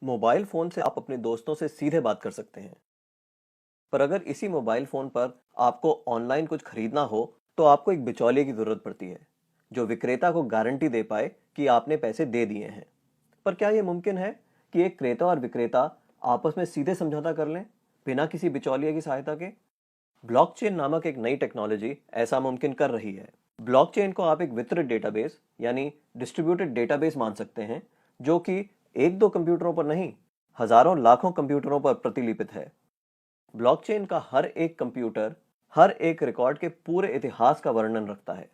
Mobile phone से आप अपने दोस्तों से सीधे बात कर सकते हैं। पर अगर इसी मोबाइल फ़ोन पर आपको ऑनलाइन कुछ खरीदना हो, तो आपको एक बिचौलिए की ज़रूरत पड़ती है, जो विक्रेता को गारंटी दे पाए कि आपने पैसे दे दिए हैं। पर क्या ये मुमकिन है कि एक क्रेता और विक्रेता आपस में सीधे समझौता कर लें, बिना किसी बिचौलिए की सहायता के? ब्लॉकचेन नामक एक नई टेक्नोलॉजी ऐसा मुमकिन कर रही है। ब्लॉकचेन को आप एक वितरित डेटाबेस यानी डिस्ट्रीब्यूटेड डेटाबेस मान सकते हैं, जो कि एक दो कंप्यूटरों पर नहीं, हजारों लाखों कंप्यूटरों पर प्रतिलिपित है। ब्लॉकचेन का हर एक कंप्यूटर हर एक रिकॉर्ड के पूरे इतिहास का वर्णन रखता है।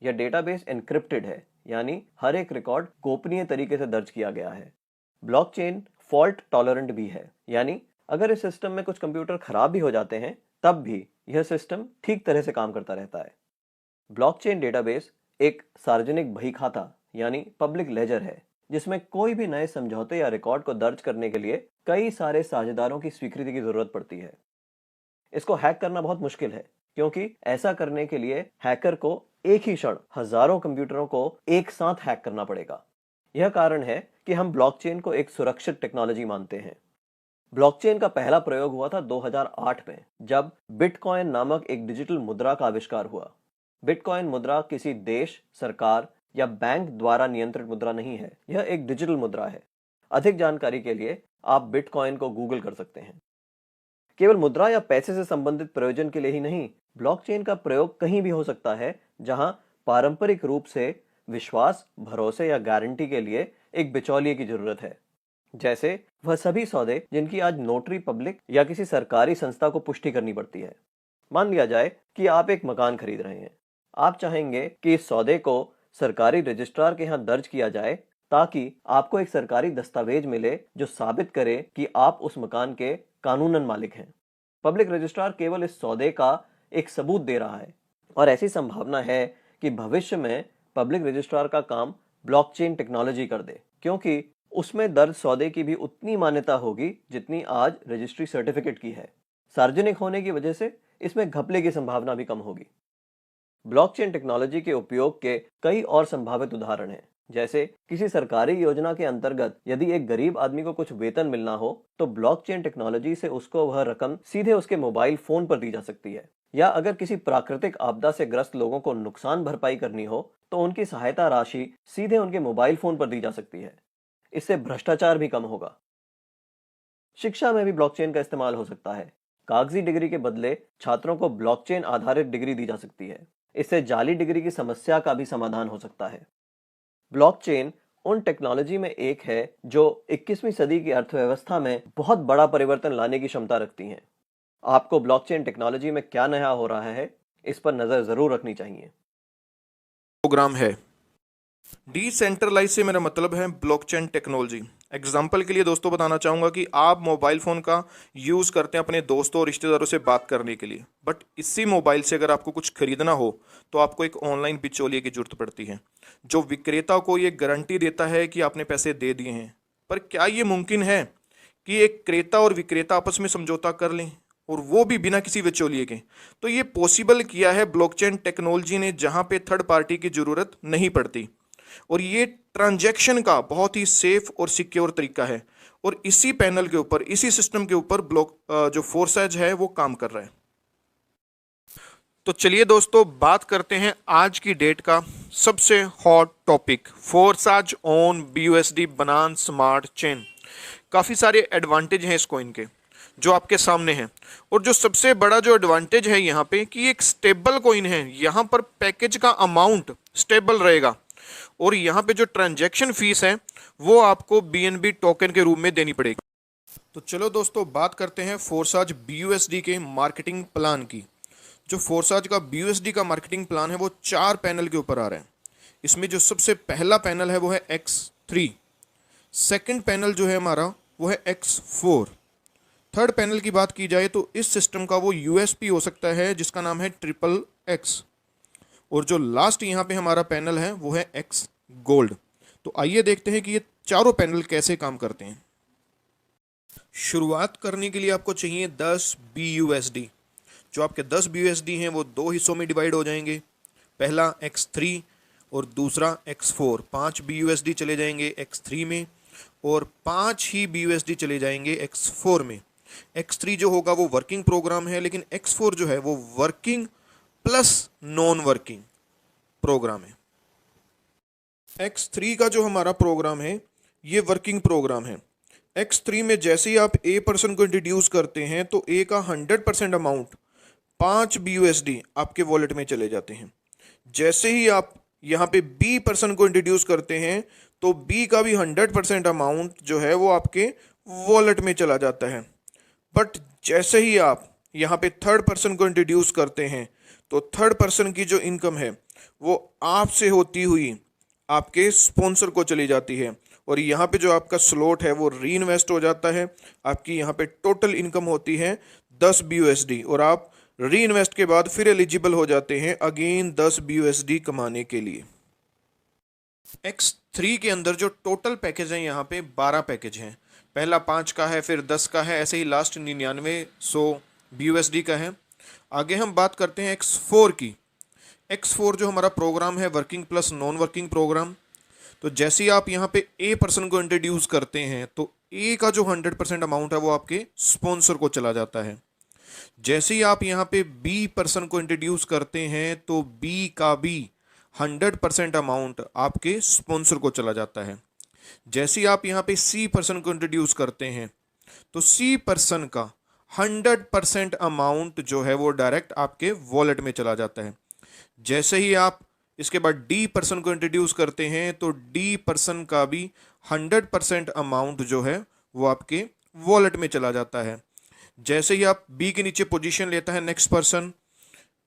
यह डेटाबेस एन्क्रिप्टेड है, यानी हर एक रिकॉर्ड गोपनीय तरीके से दर्ज किया गया है। ब्लॉकचेन फॉल्ट टॉलरेंट भी है, यानी अगर इस सिस्टम में कुछ कंप्यूटर खराब भी हो जाते हैं, तब भी यह सिस्टम ठीक तरह से काम करता रहता है। ब्लॉकचेन डेटाबेस एक सार्वजनिक बही खाता यानी पब्लिक लेजर है, जिसमें कोई भी नए समझौते या रिकॉर्ड को दर्ज करने के लिए कई सारे साझेदारों की स्वीकृति की जरूरत पड़ती है। इसको हैक करना बहुत मुश्किल है, क्योंकि ऐसा करने के लिए हैकर को एक ही क्षण हजारों कंप्यूटरों को एक साथ हैक करना पड़ेगा। यह कारण है कि हम ब्लॉकचेन को एक सुरक्षित टेक्नोलॉजी मानते हैं। ब्लॉकचेन का पहला प्रयोग हुआ था 2008 में, जब बिटकॉइन नामक एक डिजिटल मुद्रा का आविष्कार हुआ। बिटकॉइन मुद्रा किसी देश, सरकार या बैंक द्वारा नियंत्रित मुद्रा नहीं है, यह एक डिजिटल मुद्रा है। अधिक जानकारी के लिए आप बिटकॉइन को गूगल कर सकते हैं। केवल मुद्रा या पैसे से संबंधित प्रयोजन के लिए ही नहीं, ब्लॉकचेन का प्रयोग कहीं भी हो सकता है जहां पारंपरिक रूप से विश्वास, भरोसे या गारंटी के लिए एक बिचौलिए की जरूरत है। जैसे वह सभी सौदे जिनकी आज नोटरी पब्लिक या किसी सरकारी संस्था को पुष्टि करनी पड़ती है। मान लिया जाए कि आप एक मकान खरीद रहे हैं। आप चाहेंगे कि इस सौदे को सरकारी रजिस्ट्रार के यहाँ दर्ज किया जाए, ताकि आपको एक सरकारी दस्तावेज मिले जो साबित करे कि आप उस मकान के कानूनन मालिक हैं। पब्लिक रजिस्ट्रार केवल इस सौदे का एक सबूत दे रहा है, और ऐसी संभावना है कि भविष्य में पब्लिक रजिस्ट्रार का काम ब्लॉकचेन टेक्नोलॉजी कर दे, क्योंकि उसमें दर्ज सौदे की भी उतनी मान्यता होगी जितनी आज रजिस्ट्री सर्टिफिकेट की है। सार्वजनिक होने की वजह से इसमें घपले की संभावना भी कम होगी। ब्लॉकचेन टेक्नोलॉजी के उपयोग के कई और संभावित उदाहरण हैं। जैसे किसी सरकारी योजना के अंतर्गत यदि एक गरीब आदमी को कुछ वेतन मिलना हो, तो ब्लॉकचेन टेक्नोलॉजी से उसको वह रकम सीधे उसके मोबाइल फोन पर दी जा सकती है। या अगर किसी प्राकृतिक आपदा से ग्रस्त लोगों को नुकसान भरपाई करनी हो, तो उनकी सहायता राशि सीधे उनके मोबाइल फोन पर दी जा सकती है। इससे भ्रष्टाचार भी कम होगा। शिक्षा में भी ब्लॉकचेन का इस्तेमाल हो सकता है। कागजी डिग्री के बदले छात्रों को ब्लॉकचेन आधारित डिग्री दी जा सकती है। इससे जाली डिग्री की समस्या का भी समाधान हो सकता है। ब्लॉकचेन उन टेक्नोलॉजी में एक है जो 21वीं सदी की अर्थव्यवस्था में बहुत बड़ा परिवर्तन लाने की क्षमता रखती हैं। आपको ब्लॉकचेन टेक्नोलॉजी में क्या नया हो रहा है, इस पर नजर जरूर रखनी चाहिए। प्रोग्राम है। डिसेंट्रलाइज से मेरा मतलब है ब्लॉकचेन टेक्नोलॉजी। एग्जाम्पल के लिए दोस्तों बताना चाहूँगा कि आप मोबाइल फ़ोन का यूज़ करते हैं अपने दोस्तों और रिश्तेदारों से बात करने के लिए, बट इसी मोबाइल से अगर आपको कुछ खरीदना हो तो आपको एक ऑनलाइन बिचौलिए की जरूरत पड़ती है, जो विक्रेता को ये गारंटी देता है कि आपने पैसे दे दिए हैं। पर क्या ये मुमकिन है कि एक क्रेता और विक्रेता आपस में समझौता कर लें, और वो भी बिना किसी बिचौलिए के? तो ये पॉसिबल किया है ब्लॉकचेन टेक्नोलॉजी ने, जहाँ पे थर्ड पार्टी की ज़रूरत नहीं पड़ती, और ये ट्रांजैक्शन का बहुत ही सेफ और सिक्योर तरीका है। और इसी पैनल के ऊपर, इसी सिस्टम के ऊपर जो फोरसाज है वो काम कर रहा है। तो चलिए दोस्तों, बात करते हैं आज की डेट का सबसे हॉट टॉपिक, फोरसाज ऑन BUSD बनान स्मार्ट चेन। काफ़ी सारे एडवांटेज हैं इस कॉइन के जो आपके सामने हैं, और जो सबसे बड़ा जो एडवांटेज है यहाँ पे कि एक स्टेबल कॉइन है। यहाँ पर पैकेज का अमाउंट स्टेबल रहेगा, और यहाँ पे जो ट्रांजैक्शन फीस है वो आपको BNB टोकन के रूप में देनी पड़ेगी। तो चलो दोस्तों, बात करते हैं फोरसाज BUSD के मार्केटिंग प्लान की। जो फोरसाज का BUSD का मार्केटिंग प्लान है वो 4 पैनल के ऊपर आ रहा है। इसमें जो सबसे पहला पैनल है वो है X3, सेकंड पैनल जो है हमारा वो है X4, थर्ड पैनल की बात की जाए तो इस सिस्टम का वो USP हो सकता है जिसका नाम है XXX, और जो लास्ट यहाँ पे हमारा पैनल है वो है X गोल्ड। तो आइए देखते हैं कि ये चारों पैनल कैसे काम करते हैं। शुरुआत करने के लिए आपको चाहिए 10 BUSD। जो आपके 10 BUSD हैं वो 2 हिस्सों में डिवाइड हो जाएंगे, पहला X3 और दूसरा X4। 5 BUSD चले जाएंगे X3 में और 5 ही BUSD चले जाएंगे X4 में। X3 जो होगा वो वर्किंग प्रोग्राम है, लेकिन X4 जो है वो working plus non working program है। X3 का जो हमारा प्रोग्राम है ये वर्किंग प्रोग्राम है। X3 में जैसे ही आप A पर्सन को इंट्रोड्यूस करते हैं तो A का 100% अमाउंट 5 BUSD आपके वॉलेट में चले जाते हैं। जैसे ही आप यहाँ पे B पर्सन को इंट्रोड्यूस करते हैं तो B का भी 100% अमाउंट जो है वो आपके वॉलेट में चला जाता है। बट जैसे ही आप यहाँ पे थर्ड पर्सन को इंट्रोड्यूस करते हैं तो थर्ड पर्सन की जो इनकम है वो आपसे होती हुई आपके स्पॉन्सर को चली जाती है, और यहाँ पे जो आपका स्लॉट है वो री इन्वेस्ट हो जाता है। आपकी यहाँ पे टोटल इनकम होती है 10 BUSD, और आप री इन्वेस्ट के बाद फिर एलिजिबल हो जाते हैं अगेन 10 BUSD कमाने के लिए। X3 के अंदर जो टोटल पैकेज है यहाँ पे 12 पैकेज हैं। पहला 5 का है, फिर 10 का है, ऐसे ही लास्ट 9900 BUSD का है। आगे हम बात करते हैं X4 की। X4 जो हमारा प्रोग्राम है working plus non working program. तो जैसे ही आप यहाँ पे A पर्सन को इंट्रोड्यूस करते हैं तो A का जो 100% अमाउंट है वो आपके स्पॉन्सर को चला जाता है। जैसे ही आप यहाँ पे B पर्सन को इंट्रोड्यूस करते हैं तो B का भी 100% अमाउंट आपके स्पॉन्सर को चला जाता है। जैसे ही आप यहाँ पे C पर्सन को इंट्रोड्यूस करते हैं तो C पर्सन का 100% अमाउंट जो है वो डायरेक्ट आपके वॉलेट में चला जाता है। जैसे ही आप इसके बाद D पर्सन को इंट्रोड्यूस करते हैं तो D पर्सन का भी 100% अमाउंट जो है वो आपके वॉलेट में चला जाता है। जैसे ही आप B के नीचे पोजीशन लेता है नेक्स्ट पर्सन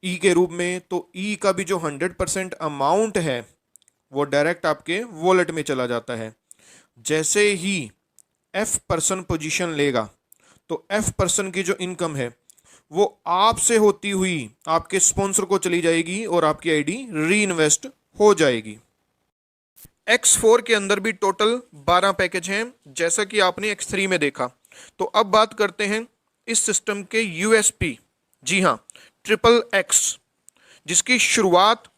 E के रूप में, तो E का भी जो 100% अमाउंट है वो डायरेक्ट आपके वॉलेट में चला जाता है। जैसे ही F पर्सन पोजीशन लेगा तो F पर्सन की जो इनकम है वो आपसे होती हुई आपके स्पॉन्सर को चली जाएगी और आपकी आईडी री इन्वेस्ट हो जाएगी। X4 के अंदर भी टोटल 12 पैकेज हैं, जैसा कि आपने X3 में देखा। तो अब बात करते हैं इस सिस्टम के USP। जी हाँ, XXX, जिसकी शुरुआत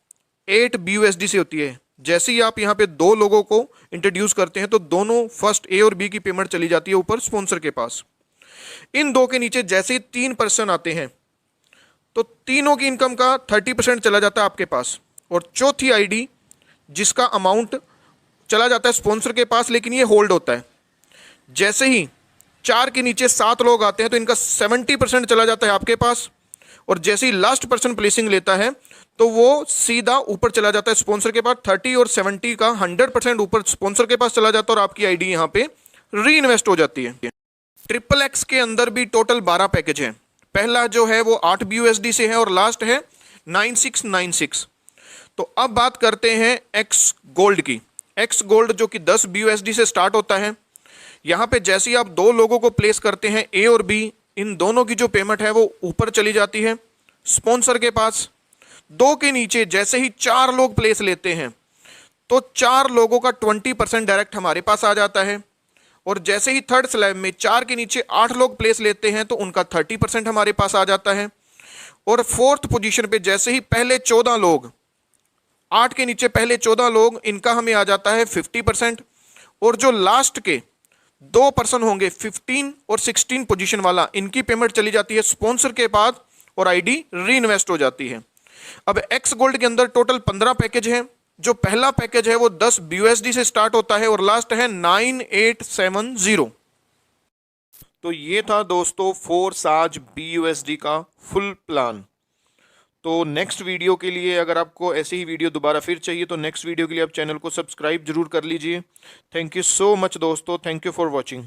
8 BUSD से होती है। जैसे ही आप यहाँ पे 2 लोगों को इंट्रोड्यूस करते हैं तो दोनों फर्स्ट A और B की पेमेंट चली जाती है ऊपर स्पॉन्सर के पास। इन 2 के नीचे जैसे ही 3 पर्सन आते हैं तो तीनों की इनकम का 30% चला जाता है आपके पास, और चौथी आईडी जिसका अमाउंट चला जाता है स्पॉन्सर के पास लेकिन ये होल्ड होता है। जैसे ही 4 के नीचे 7 लोग आते हैं तो इनका 70% चला जाता है आपके पास, और जैसे ही लास्ट पर्सन प्लेसिंग लेता है तो वो सीधा ऊपर चला जाता है स्पॉन्सर के पास। 30 और 70 का 100% ऊपर स्पॉन्सर के पास चला जाता है और आपकी आईडी यहाँ पे री इन्वेस्ट हो जाती है। XXX के अंदर भी टोटल 12 पैकेज हैं। पहला जो है वो 8 BUSD से है और लास्ट है 9696। तो अब बात करते हैं X गोल्ड की। X गोल्ड जो कि 10 BUSD से स्टार्ट होता है। यहाँ पे जैसे ही आप 2 लोगों को प्लेस करते हैं A और B, इन दोनों की जो पेमेंट है वो ऊपर चली जाती है स्पॉन्सर के पास। 2 के नीचे जैसे ही 4 लोग प्लेस लेते हैं तो 4 लोगों का 20% डायरेक्ट हमारे पास आ जाता है, और जैसे ही थर्ड स्लैब में 4 के नीचे 8 लोग प्लेस लेते हैं तो उनका 30% हमारे पास आ जाता है। और फोर्थ पोजीशन पे जैसे ही पहले 14 लोग, 8 के नीचे पहले 14 लोग, इनका हमें आ जाता है 50%, और जो लास्ट के 2 पर्सन होंगे 15 और 16 पोजीशन वाला, इनकी पेमेंट चली जाती है स्पॉन्सर के पास और आईडी री इन्वेस्ट हो जाती है। अब एक्स गोल्ड के अंदर टोटल 15 पैकेज हैं। जो पहला पैकेज है वो 10 BUSD से स्टार्ट होता है और लास्ट है 9870। तो ये था दोस्तों ForSage BUSD का फुल प्लान। तो नेक्स्ट वीडियो के लिए अगर आपको ऐसी ही वीडियो दोबारा फिर चाहिए तो नेक्स्ट वीडियो के लिए आप चैनल को सब्सक्राइब जरूर कर लीजिए। थैंक यू सो मच दोस्तों, थैंक यू फॉर वॉचिंग।